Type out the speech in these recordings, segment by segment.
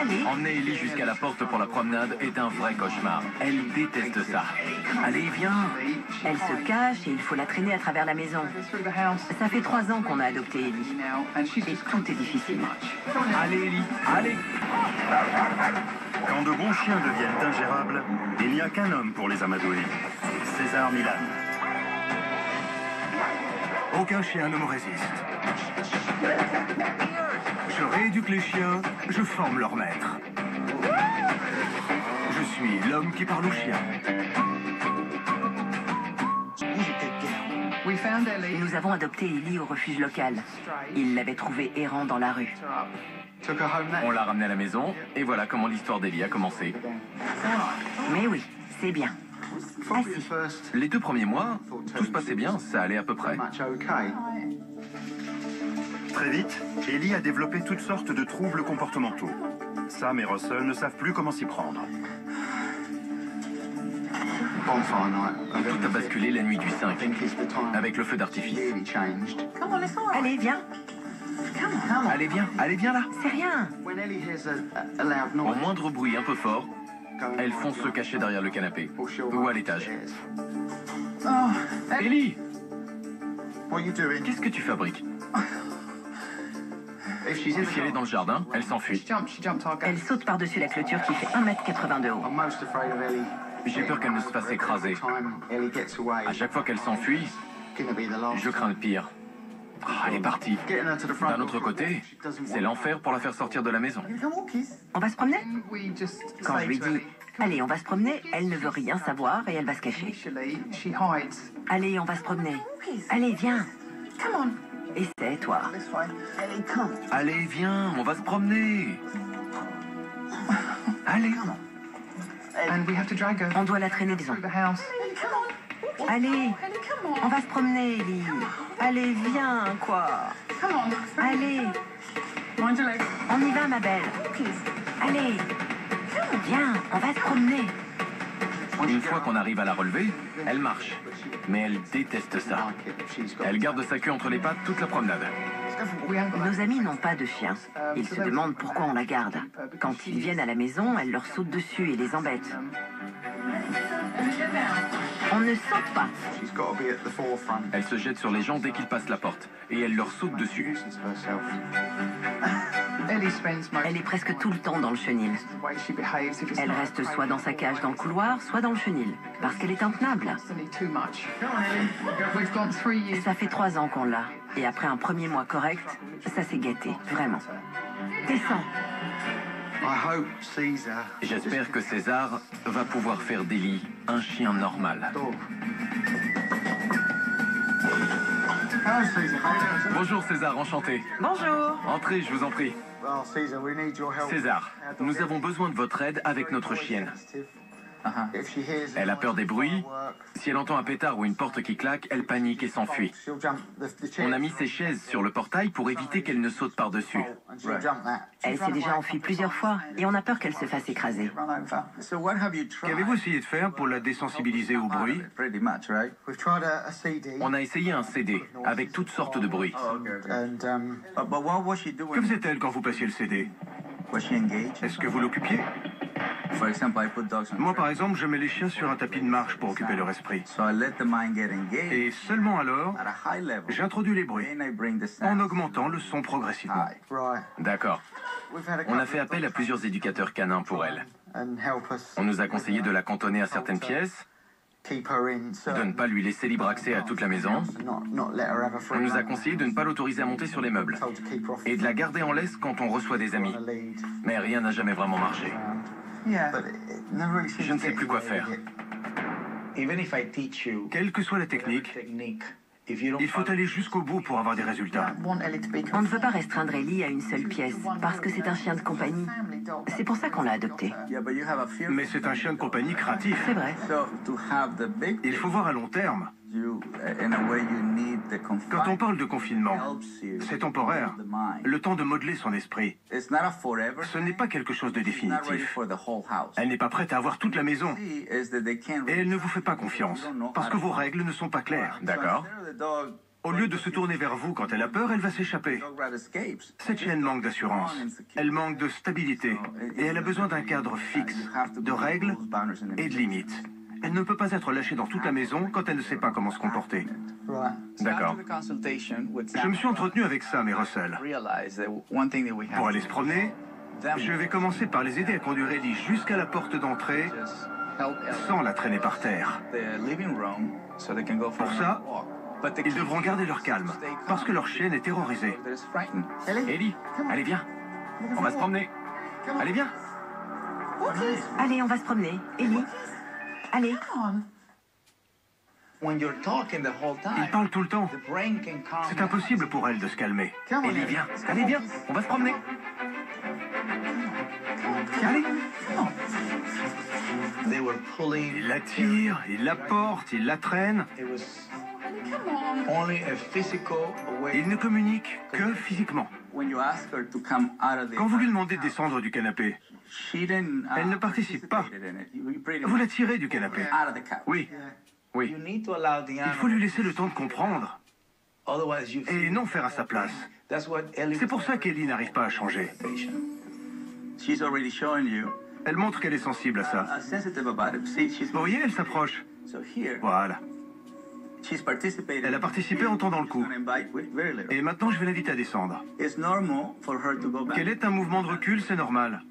Allez. Emmener Ellie jusqu'à la porte pour la promenade est un vrai cauchemar. Elle déteste ça. Allez, viens. Elle se cache et il faut la traîner à travers la maison. Ça fait 3 ans qu'on a adopté Ellie. Et tout est difficile. Allez, Ellie, allez. Quand de bons chiens deviennent ingérables, il n'y a qu'un homme pour les amadouer. César Milan. Aucun chien ne me résiste. Je rééduque les chiens, je forme leur maître. Je suis l'homme qui parle aux chiens. Nous avons adopté Ellie au refuge local. Il l'avait trouvée errant dans la rue. On l'a ramenée à la maison et voilà comment l'histoire d'Ellie a commencé. Mais oui, c'est bien. Assis. Les 2 premiers mois, tout se passait bien, ça allait à peu près. Très vite, Ellie a développé toutes sortes de troubles comportementaux. Sam et Russell ne savent plus comment s'y prendre. Tout a basculé la nuit du 5, avec le feu d'artifice. Allez, viens. Allez, viens là. C'est rien. Au moindre bruit un peu fort, elles font se cacher derrière le canapé ou à l'étage. Ellie, qu'est-ce que tu fabriques? Si elle est dans le jardin, elle s'enfuit. Elle saute par-dessus la clôture qui fait 1,80 m de haut. J'ai peur qu'elle ne se fasse écraser. À chaque fois qu'elle s'enfuit, je crains le pire. Elle est partie. D'un autre côté, c'est l'enfer pour la faire sortir de la maison. On va se promener? Quand je lui dis « Allez, on va se promener », elle ne veut rien savoir et elle va se cacher. Allez, on va se promener. Allez, viens. Essaie-toi. Allez, viens, on va se promener. Allez. On doit la traîner maison. Allez, on va se promener, Ellie. Allez, viens, quoi. Allez. On y va, ma belle. Allez. Viens, on va se promener. Une fois qu'on arrive à la relever, elle marche. Mais elle déteste ça. Elle garde sa queue entre les pattes toute la promenade. Nos amis n'ont pas de chiens. Ils se demandent pourquoi on la garde. Quand ils viennent à la maison, elle leur saute dessus et les embête. On ne saute pas. Elle se jette sur les gens dès qu'ils passent la porte. Et elle leur saute dessus. Elle est presque tout le temps dans le chenil. Elle reste soit dans sa cage dans le couloir, soit dans le chenil. Parce qu'elle est intenable. Ça fait 3 ans qu'on l'a. Et après un premier mois correct, ça s'est gâté. Vraiment. Descends. J'espère que César va pouvoir faire d'Ellie un chien normal. Bonjour César, enchanté. Bonjour. Entrez, je vous en prie. César, nous avons besoin de votre aide avec notre chienne. Elle a peur des bruits. Si elle entend un pétard ou une porte qui claque, elle panique et s'enfuit. On a mis ses chaises sur le portail pour éviter qu'elle ne saute par-dessus. Elle s'est déjà enfuie plusieurs fois et on a peur qu'elle se fasse écraser. Qu'avez-vous essayé de faire pour la désensibiliser au bruit? On a essayé un CD avec toutes sortes de bruits. Que faisait-elle quand vous passiez le CD? Est-ce que vous l'occupiez? Moi, par exemple, je mets les chiens sur un tapis de marche pour occuper leur esprit. Et seulement alors, j'introduis les bruits, en augmentant le son progressivement. D'accord. On a fait appel à plusieurs éducateurs canins pour elle. On nous a conseillé de la cantonner à certaines pièces, de ne pas lui laisser libre accès à toute la maison. On nous a conseillé de ne pas l'autoriser à monter sur les meubles et de la garder en laisse quand on reçoit des amis. Mais rien n'a jamais vraiment marché. Je ne sais plus quoi faire. Quelle que soit la technique, il faut aller jusqu'au bout pour avoir des résultats. On ne veut pas restreindre Ellie à une seule pièce, parce que c'est un chien de compagnie. C'est pour ça qu'on l'a adopté. Mais c'est un chien de compagnie craintif. C'est vrai. Il faut voir à long terme. Quand on parle de confinement, c'est temporaire. Le temps de modeler son esprit. Ce n'est pas quelque chose de définitif. Elle n'est pas prête à avoir toute la maison. Et elle ne vous fait pas confiance, parce que vos règles ne sont pas claires. D'accord. Au lieu de se tourner vers vous quand elle a peur, elle va s'échapper. Cette chienne manque d'assurance. Elle manque de stabilité. Et elle a besoin d'un cadre fixe, de règles et de limites. Elle ne peut pas être lâchée dans toute la maison quand elle ne sait pas comment se comporter. D'accord. Je me suis entretenu avec Sam et Russell. Pour aller se promener, je vais commencer par les aider à conduire Ellie jusqu'à la porte d'entrée sans la traîner par terre. Pour ça, ils devront garder leur calme, parce que leur chienne est terrorisée. Ellie, allez viens. On va se promener. Allez viens. Allez, on va se promener. Ellie, allez. Ils parlent tout le temps. C'est impossible pour elle de se calmer. Ellie, viens. Allez viens. On va se promener. Allez. Ils la tirent, ils la portent, ils la traînent. Ils ne communiquent que physiquement. Quand vous lui demandez de descendre du canapé, elle ne participe pas. Vous la tirez du canapé. Oui, oui. Il faut lui laisser le temps de comprendre et non faire à sa place. C'est pour ça qu'Ellie n'arrive pas à changer. Elle montre qu'elle est sensible à ça. Vous voyez, elle s'approche. Voilà. Elle a participé en tendant le cou. Et maintenant, je vais l'inviter à descendre. Qu'elle ait un mouvement de recul, c'est normal.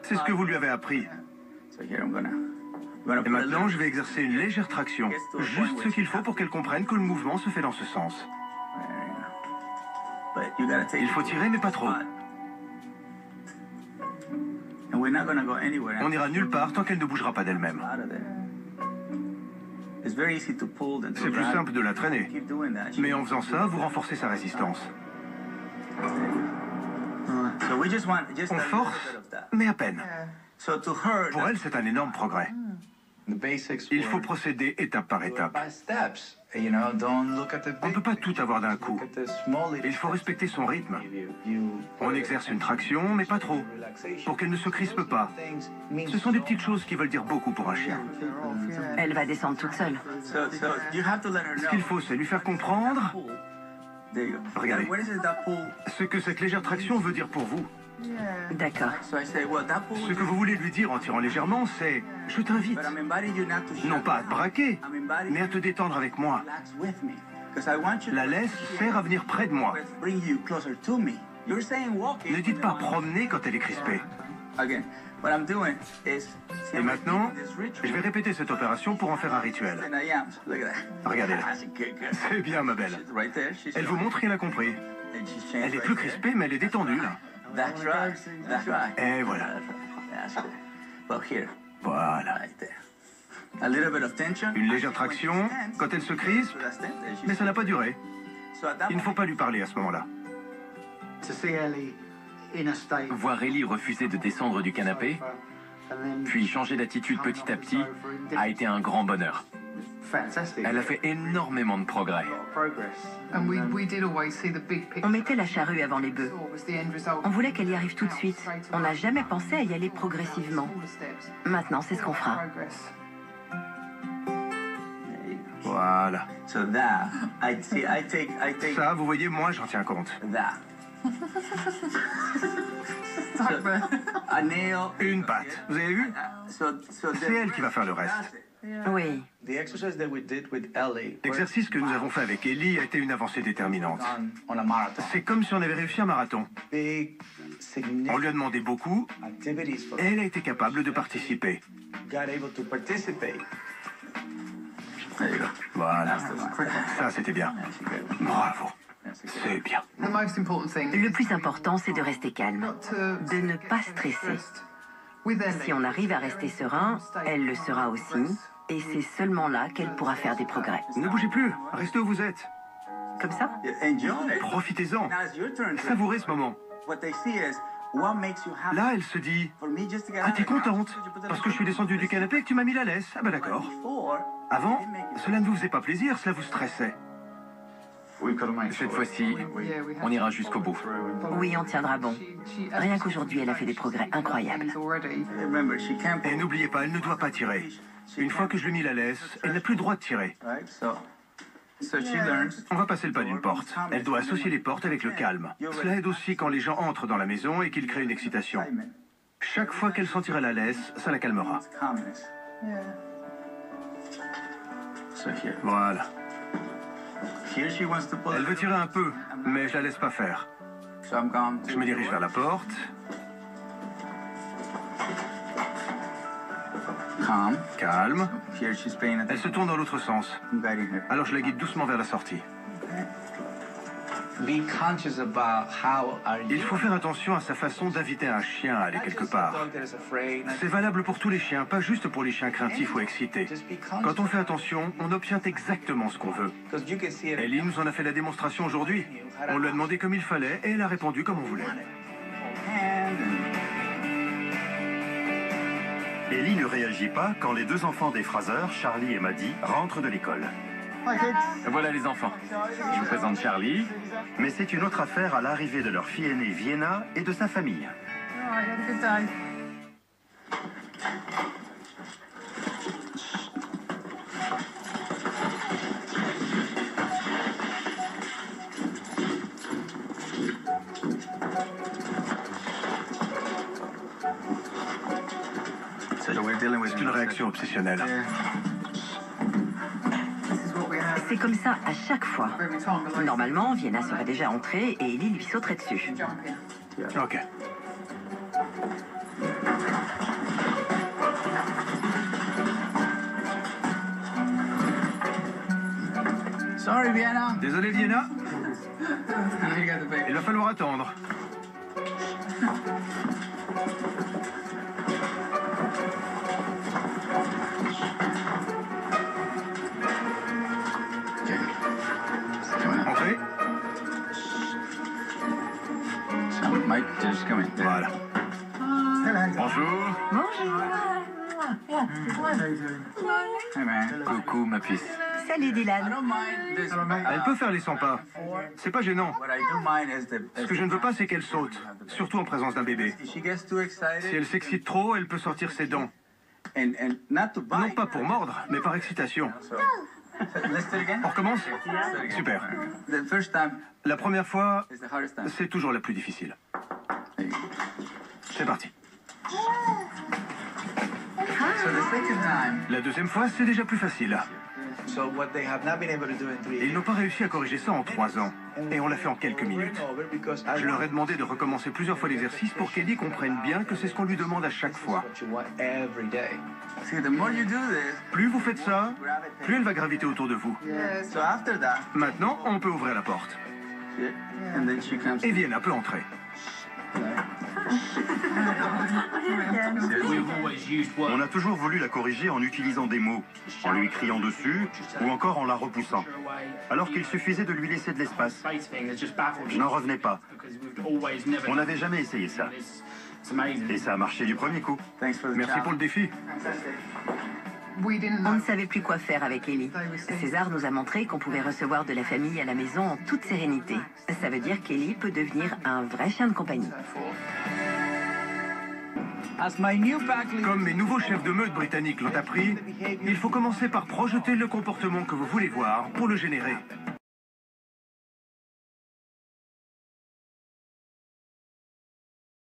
C'est ce que vous lui avez appris. Et maintenant, je vais exercer une légère traction. Juste ce qu'il faut pour qu'elle comprenne que le mouvement se fait dans ce sens. Il faut tirer, mais pas trop. On n'ira nulle part tant qu'elle ne bougera pas d'elle-même. C'est plus simple de la traîner. Mais en faisant ça, vous renforcez sa résistance. On force, mais à peine. Pour elle, c'est un énorme progrès. Il faut procéder étape par étape. On ne peut pas tout avoir d'un coup. Il faut respecter son rythme. On exerce une traction, mais pas trop, pour qu'elle ne se crispe pas. Ce sont des petites choses qui veulent dire beaucoup pour un chien. Elle va descendre toute seule. Ce qu'il faut, c'est lui faire comprendre... Regardez. Ce que cette légère traction veut dire pour vous. D'accord. Ce que vous voulez lui dire en tirant légèrement, c'est « Je t'invite ». Non pas à te braquer, mais à te détendre avec moi. La laisse sert à venir près de moi. Ne dites pas promener quand elle est crispée. Et maintenant, je vais répéter cette opération pour en faire un rituel. Regardez-la. C'est bien, ma belle. Elle vous montre qu'elle a compris. Elle est plus crispée, mais elle est détendue, là. Et voilà. Voilà. Une légère traction quand elle se crispe, mais ça n'a pas duré. Il ne faut pas lui parler à ce moment-là. Voir Ellie refuser de descendre du canapé, puis changer d'attitude petit à petit, a été un grand bonheur. Elle a fait énormément de progrès. On mettait la charrue avant les bœufs. On voulait qu'elle y arrive tout de suite. On n'a jamais pensé à y aller progressivement. Maintenant, c'est ce qu'on fera. Voilà. Ça, vous voyez, moi, j'en tiens compte. Une patte. Vous avez vu? C'est elle qui va faire le reste. Oui. L'exercice que nous avons fait avec Ellie a été une avancée déterminante. C'est comme si on avait réussi un marathon. On lui a demandé beaucoup et elle a été capable de participer. Voilà. Ça, c'était bien. Bravo. C'est bien. Le plus important, c'est de rester calme, de ne pas stresser. Si on arrive à rester serein, elle le sera aussi, et c'est seulement là qu'elle pourra faire des progrès. Ne bougez plus, restez où vous êtes. Comme ça? Profitez-en. Savourez ce moment. Là, elle se dit « Ah, t'es contente parce que je suis descendu du canapé et que tu m'as mis la laisse. Ah ben d'accord. Avant, cela ne vous faisait pas plaisir, cela vous stressait. » Cette fois-ci, on ira jusqu'au bout. Oui, on tiendra bon. Rien qu'aujourd'hui, elle a fait des progrès incroyables. Et n'oubliez pas, elle ne doit pas tirer. Une fois que je lui ai mis la laisse, elle n'a plus le droit de tirer. On va passer le pas d'une porte. Elle doit associer les portes avec le calme. Cela aide aussi quand les gens entrent dans la maison et qu'ils créent une excitation. Chaque fois qu'elle sentira la laisse, ça la calmera. Voilà. Elle veut tirer un peu, mais je la laisse pas faire. Je me dirige vers la porte. Calme. Elle se tourne dans l'autre sens. Alors je la guide doucement vers la sortie. Il faut faire attention à sa façon d'inviter un chien à aller quelque part. C'est valable pour tous les chiens, pas juste pour les chiens craintifs ou excités. Quand on fait attention, on obtient exactement ce qu'on veut. Ellie nous en a fait la démonstration aujourd'hui. On lui a demandé comme il fallait et elle a répondu comme on voulait. Ellie ne réagit pas quand les deux enfants des Fraser, Charlie et Maddie, rentrent de l'école. Voilà les enfants. Je vous présente Charlie. Mais c'est une autre affaire à l'arrivée de leur fille aînée Vienna et de sa famille. C'est une réaction obsessionnelle. C'est comme ça à chaque fois. Normalement, Vienna serait déjà entrée et Ellie lui sauterait dessus. Ok. Désolé, Vienna. Il va falloir attendre. Entrez. Voilà. Bonjour. Bonjour. Coucou ma puce. Salut Dylan. Elle peut faire les 100 pas. C'est pas gênant. Ce que je ne veux pas, c'est qu'elle saute. Surtout en présence d'un bébé. Si elle s'excite trop, elle peut sortir ses dents. Non pas pour mordre, mais par excitation. On recommence? Super. La première fois, c'est toujours la plus difficile. C'est parti. La deuxième fois, c'est déjà plus facile. Ils n'ont pas réussi à corriger ça en 3 ans. Et on l'a fait en quelques minutes. Je leur ai demandé de recommencer plusieurs fois l'exercice pour qu'Ellie comprenne bien que c'est ce qu'on lui demande à chaque fois. Plus vous faites ça, plus elle va graviter autour de vous. Maintenant, on peut ouvrir la porte. Et Vienna peut entrer. On a toujours voulu la corriger en utilisant des mots, en lui criant dessus ou encore en la repoussant. Alors qu'il suffisait de lui laisser de l'espace. Je n'en revenais pas. On n'avait jamais essayé ça. Et ça a marché du premier coup. Merci pour le défi. On ne savait plus quoi faire avec Ellie. César nous a montré qu'on pouvait recevoir de la famille à la maison en toute sérénité. Ça veut dire qu'Ellie peut devenir un vrai chien de compagnie. Comme mes nouveaux chefs de meute britanniques l'ont appris, il faut commencer par projeter le comportement que vous voulez voir pour le générer.